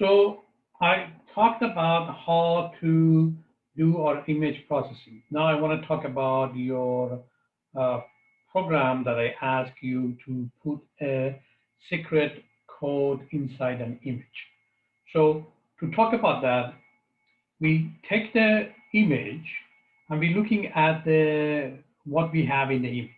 So I talked about how to do our image processing. Now I want to talk about your uh, program that I ask you to put a secret code inside an image. So to talk about that, we take the image and we're looking at the what we have in the image.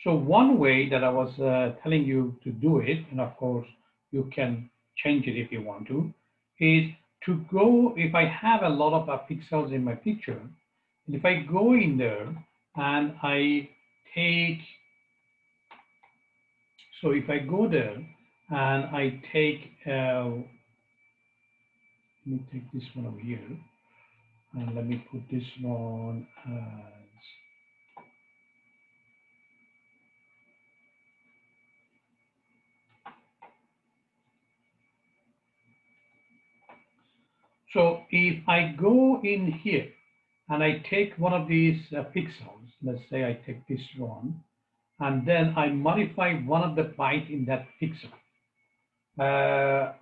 So one way that I was telling you to do it, and of course you can change it if you want to, is to go, if I have a lot of pixels in my picture, and if I go in there and I take, so if I go there and I take, let me take this one over here, and let me put this one as, so if I go in here and I take one of these pixels, let's say I take this one, and then I modify one of the byte in that pixel.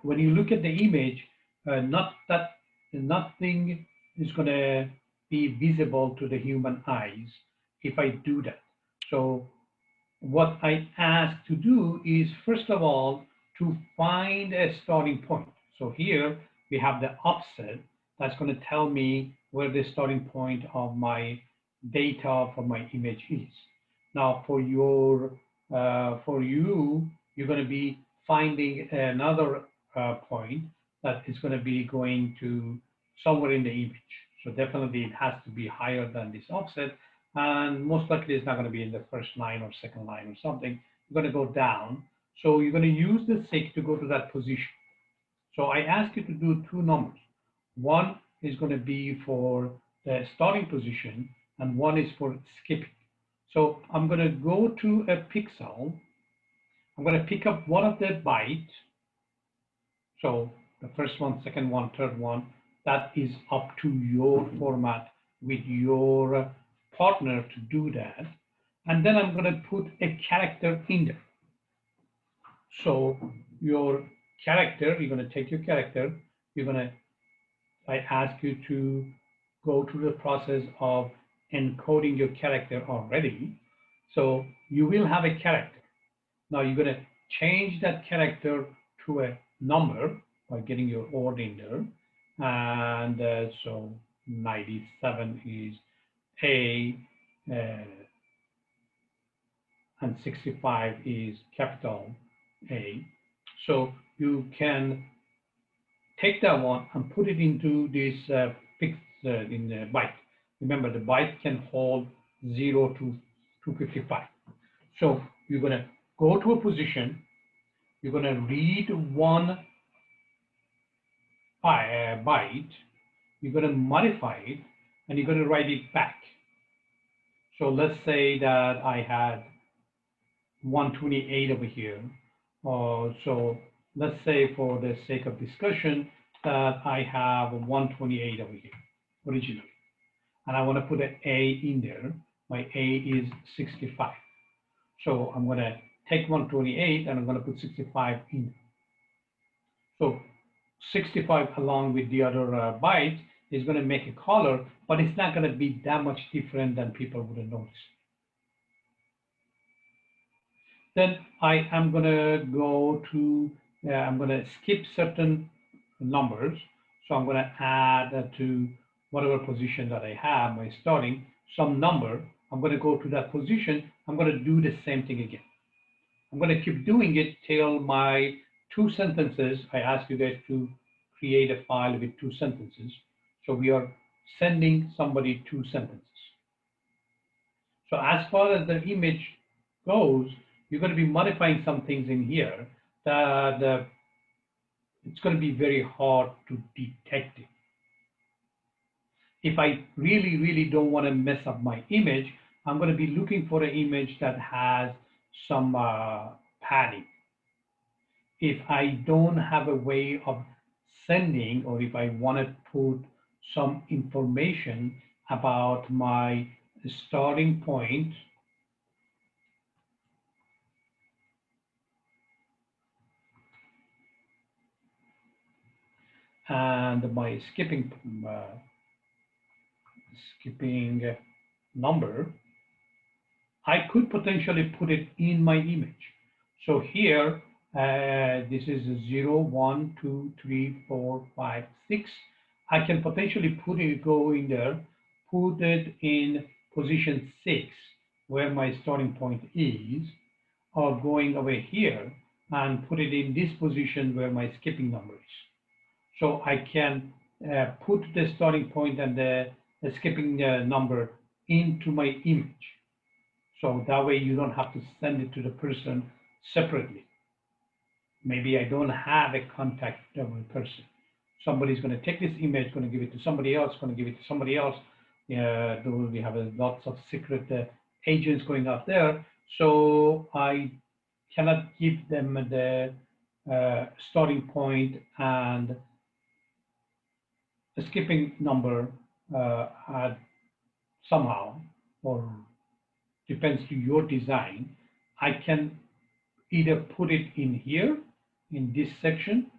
When you look at the image, not that nothing is going to be visible to the human eyes if I do that. So what I ask to do is, first of all, to find a starting point. So here we have the offset that's going to tell me where the starting point of my data for my image is. Now for you, you're going to be finding another point that is going to be going to somewhere in the image. So definitely it has to be higher than this offset, and most likely it's not going to be in the first line or second line or something. You're going to go down. So you're going to use the SIG to go to that position. So I ask you to do two numbers. One is going to be for the starting position, and one is for skipping. So I'm going to go to a pixel. I'm going to pick up one of the bytes. So the first one, second one, third one, that is up to your format with your partner to do that. And then I'm going to put a character in there. So your character, you're going to take your character, you're going to, I ask you to go through the process of encoding your character already. So you will have a character. Now you're going to change that character to a number by getting your odd in there. And so 97 is A, and 65 is capital A. So you can take that one and put it into this fixed in the byte. Remember, the byte can hold 0 to 255. So you're going to go to a position, you're going to read one byte, you're going to modify it, and you're going to write it back. So let's say that I had 128 over here. So let's say for the sake of discussion that I have 128 over here originally. And I want to put an A in there. My A is 65. So I'm going to take 128 and I'm going to put 65 in. So 65 along with the other bytes is going to make a color, but it's not going to be that much different than people would have noticed. Then I am going to go to, I'm going to skip certain numbers. So I'm going to add to whatever position that I have, my starting, some number. I'm going to go to that position. I'm going to do the same thing again. I'm going to keep doing it till my two sentences. I ask you guys to create a file with two sentences. So we are sending somebody two sentences. So as far as the image goes, you're going to be modifying some things in here that it's going to be very hard to detect it. If I really, really don't want to mess up my image, I'm going to be looking for an image that has some padding. If I don't have a way of sending, or if I want to put some information about my starting point, and my skipping number, I could potentially put it in my image. So here, this is 0, 1, 2, 3, 4, 5, 6. I can potentially go in there, put it in position 6, where my starting point is, or going over here and put it in this position where my skipping number is. So I can put the starting point and the skipping number into my image. So that way you don't have to send it to the person separately. Maybe I don't have a contact with a person. Somebody's going to take this image, going to give it to somebody else, going to give it to somebody else. We have lots of secret agents going out there. So I cannot give them the starting point and the skipping number somehow, or depends to your design. I can either put it in here, in this section,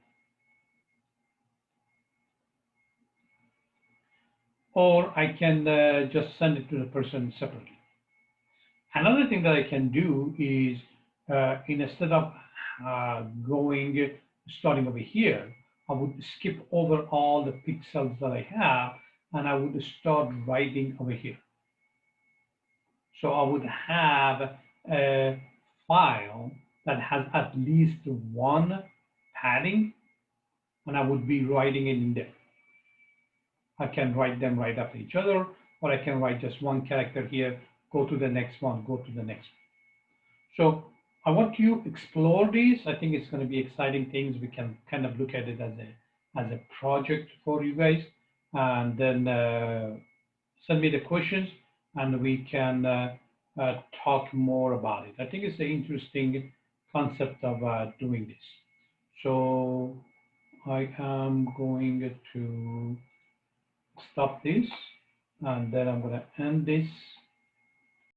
or I can just send it to the person separately. Another thing that I can do is, instead of starting over here, I would skip over all the pixels that I have, and I would start writing over here. So I would have a file that has at least one padding, and I would be writing it in there. I can write them right after each other, or I can write just one character here, go to the next one, go to the next one. So I want you to explore these. I think it's going to be exciting things. We can kind of look at it as a project for you guys, and then send me the questions, and we can talk more about it. I think it's an interesting concept of doing this. So I am going to stop this, and then I'm going to end this.